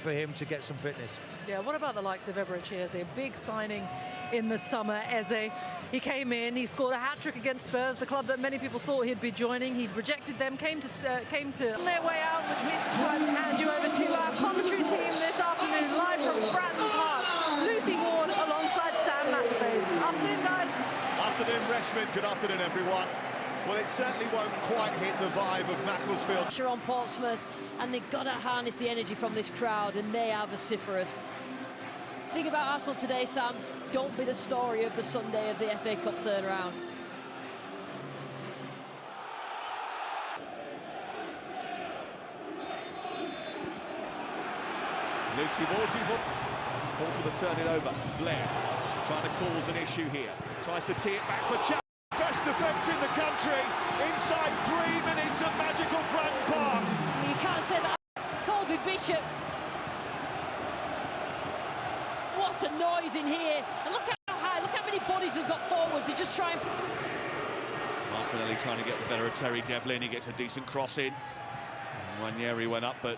for him to get some fitness. Yeah, what about the likes of Eberechi Eze? A big signing in the summer. Eze, he came in, he scored a hat-trick against Spurs, the club that many people thought he'd be joining. He'd rejected them, came to on their way out, which means it's time to hand you over to our commentary team this afternoon, live from Fratton Park. Lucy Ward alongside Sam Matterface. Afternoon, guys. Afternoon, Reshman. Good afternoon, everyone. Well, it certainly won't quite hit the vibe of Macclesfield. Pressure on Portsmouth, and they've got to harness the energy from this crowd, and they are vociferous. Think about Arsenal today, Sam. Don't be the story of the Sunday of the FA Cup third round. Lucy Ward, Portsmouth have turned it over. Blair trying to cause an issue here. Tries to tee it back for Chapman. Best defence in the country, inside 3 minutes of magical Fratton Park. You can't say that. Colby Bishop. What a noise in here. And look how high, look how many bodies have got forwards. They just try and... Martinelli trying to get the better of Terry Devlin. He gets a decent cross in. Wanyeri went up, but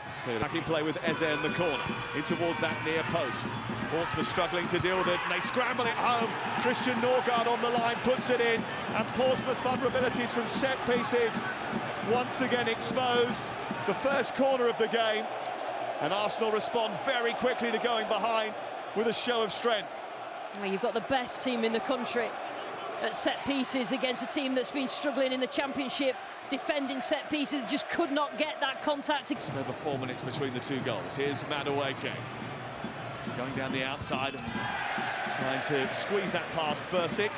it's clear. Back in play with Eze in the corner, in towards that near post. Portsmouth struggling to deal with it, and they scramble it home. Christian Norgard on the line, puts it in, and Portsmouth's vulnerabilities from set pieces once again exposed. The first corner of the game, and Arsenal respond very quickly to going behind with a show of strength. Well, you've got the best team in the country at set pieces against a team that's been struggling in the Championship, defending set pieces, just could not get that contact. Just over 4 minutes between the two goals. Here's Madueke going down the outside, trying to squeeze that past Bursic.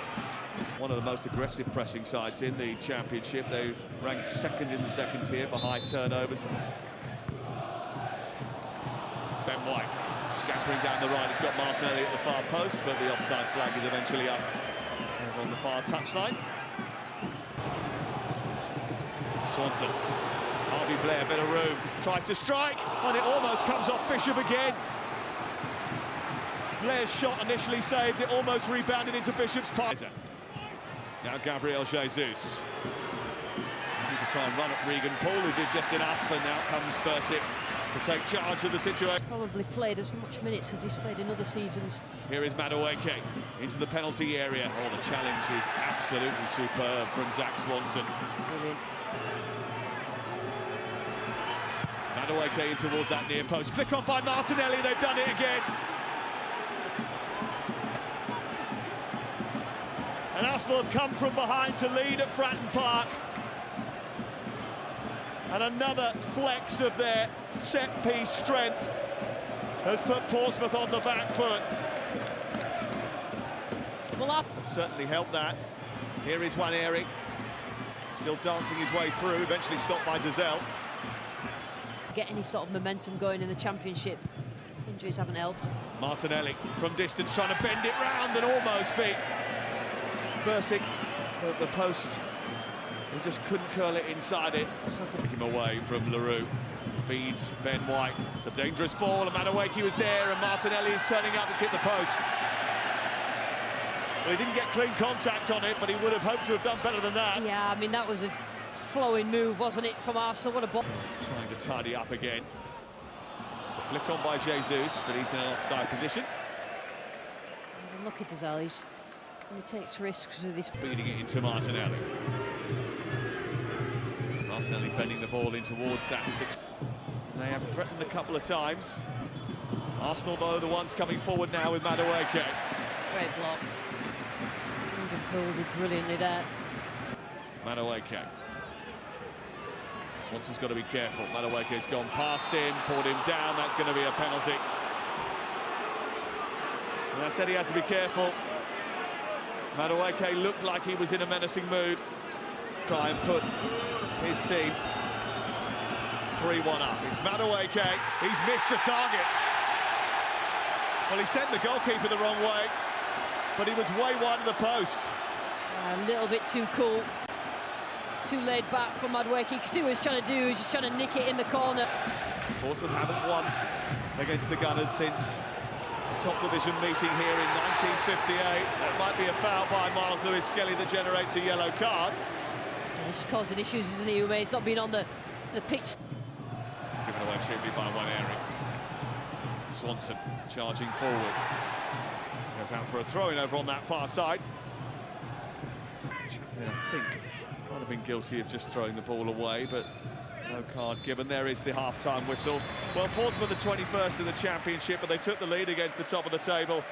It's one of the most aggressive pressing sides in the Championship. They ranked second in the second tier for high turnovers. Ben White scampering down the right. It's got Martinelli at the far post, but the offside flag is eventually up on the far touchline. Swanson, Harvey Blair, bit of room, tries to strike, and it almost comes off Bishop again. Blair's shot initially saved, it almost rebounded into Bishop's pass. Now Gabriel Jesus. Looking to try and run at Regan Paul, who did just enough, and now comes Bursic to take charge of the situation. Probably played as much minutes as he's played in other seasons. Here is Madueke into the penalty area. Oh, the challenge is absolutely superb from Zach Swanson. Brilliant. Madueke in towards that near post. Flick on by Martinelli, they've done it again. And Arsenal have come from behind to lead at Fratton Park. And another flex of their set-piece strength has put Portsmouth on the back foot. Well, certainly helped that. Here is Wanyeri, still dancing his way through, eventually stopped by Dazelle. Get any sort of momentum going in the Championship. Injuries haven't helped. Martinelli from distance trying to bend it round and almost beat Bursic at the post. He just couldn't curl it inside it. So to take him away from Leroux. Feeds Ben White. It's a dangerous ball, and Madueke was there, and Martinelli is turning up. It's hit the post. Well, he didn't get clean contact on it, but he would have hoped to have done better than that. Yeah, I mean, that was a flowing move, wasn't it, from Arsenal? What a ball. Trying to tidy up again. So flick on by Jesus, but he's in an offside position. He's unlucky, Dazelle. He takes risks with his... Feeding it into Martinelli. Martinelli bending the ball in towards that six. They have threatened a couple of times. Arsenal, though, the ones coming forward now with Madueke. Great block. Pulled brilliantly there. Madueke. Swanson's got to be careful. Madueke's gone past him, pulled him down. That's going to be a penalty. And I said he had to be careful. Madueke looked like he was in a menacing mood. Try and put his team 3-1 up. It's Madueke. He's missed the target. Well, he sent the goalkeeper the wrong way, but he was way wide of the post. A little bit too cool. Too laid back for Madueke. You can see what he's trying to do. He's just trying to nick it in the corner. Portsmouth haven't won against the Gunners since the top division meeting here in 1958. That might be a foul by Miles Lewis-Skelly that generates a yellow card. He's just causing issues, isn't he, Ume? He's not been on the pitch. Given away should be by Wanyeri. Swanson charging forward. Goes out for a throw-in over on that far side. Chaplin, I think, might have been guilty of just throwing the ball away, but no card given. There is the half-time whistle. Well, Portsmouth are 21st in the Championship, but they took the lead against the top of the table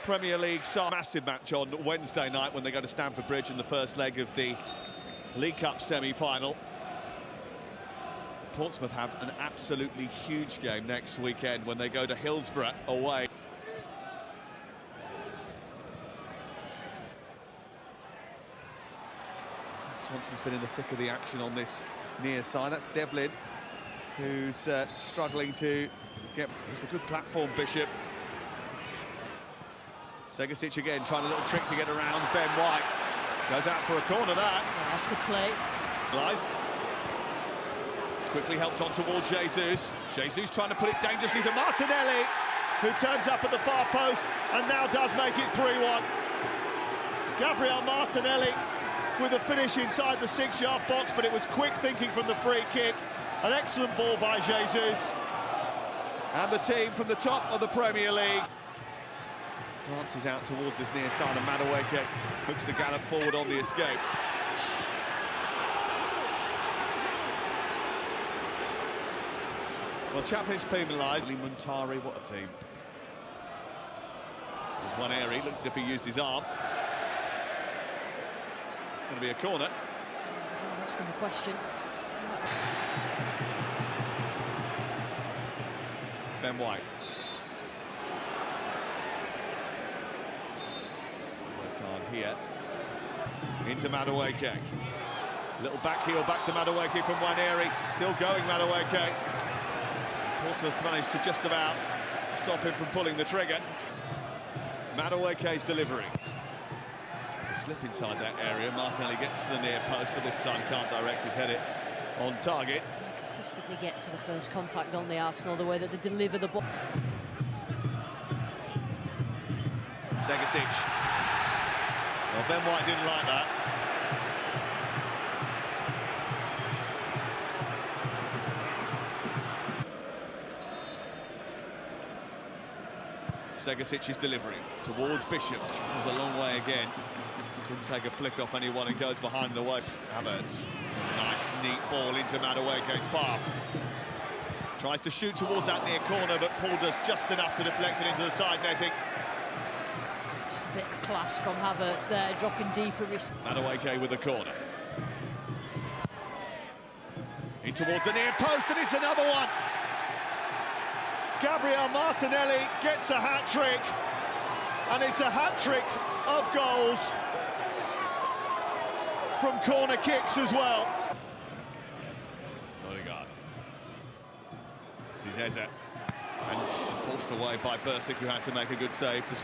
Premier League side. Massive match on Wednesday night when they go to Stamford Bridge in the first leg of the League Cup semi-final. Portsmouth have an absolutely huge game next weekend when they go to Hillsborough away. Swanson's been in the thick of the action on this near side. That's Devlin, who's struggling to get... It's a good platform, Bishop. Segasic again, trying a little trick to get around Ben White. Goes out for a corner, that. Yeah, that's good play. Lies. It's quickly helped on towards Jesus. Jesus trying to put it dangerously to Martinelli, who turns up at the far post and now does make it 3-1. Gabriel Martinelli with a finish inside the 6-yard box, but it was quick thinking from the free kick. An excellent ball by Jesus. And the team from the top of the Premier League. Glances out towards this near side, and Madueke looks to gallop forward on the escape. Well, Chaplin's penalised. Muntari, what a team. There's one area, looks as if he used his arm. It's going to be a corner. He's asking the question. Ben White. Here into Madueke. Little back heel back to Madueke from Waneri. Still going, Madueke. Portsmouth managed to just about stop him from pulling the trigger. It's Madueke's delivery. It's a slip inside that area. Martinelli gets to the near post, but this time can't direct his header on target. They consistently get to the first contact on the Arsenal, the way that they deliver the ball. Segasic. Well, Ben White didn't like that. Segasic's delivery towards Bishop. It was a long way again. Didn't take a flick off anyone and goes behind the waist. Havertz. It's a nice, neat ball into Madueke's path. Tries to shoot towards that near corner, but Paul does just enough to deflect it into the side netting. A bit of class from Havertz there, dropping deeper. Madueke with a corner. In towards the near post, and it's another one. Gabriel Martinelli gets a hat-trick, and it's a hat-trick of goals from corner kicks as well. Odegaard. This is Eze, and forced away by Bursic, who had to make a good save to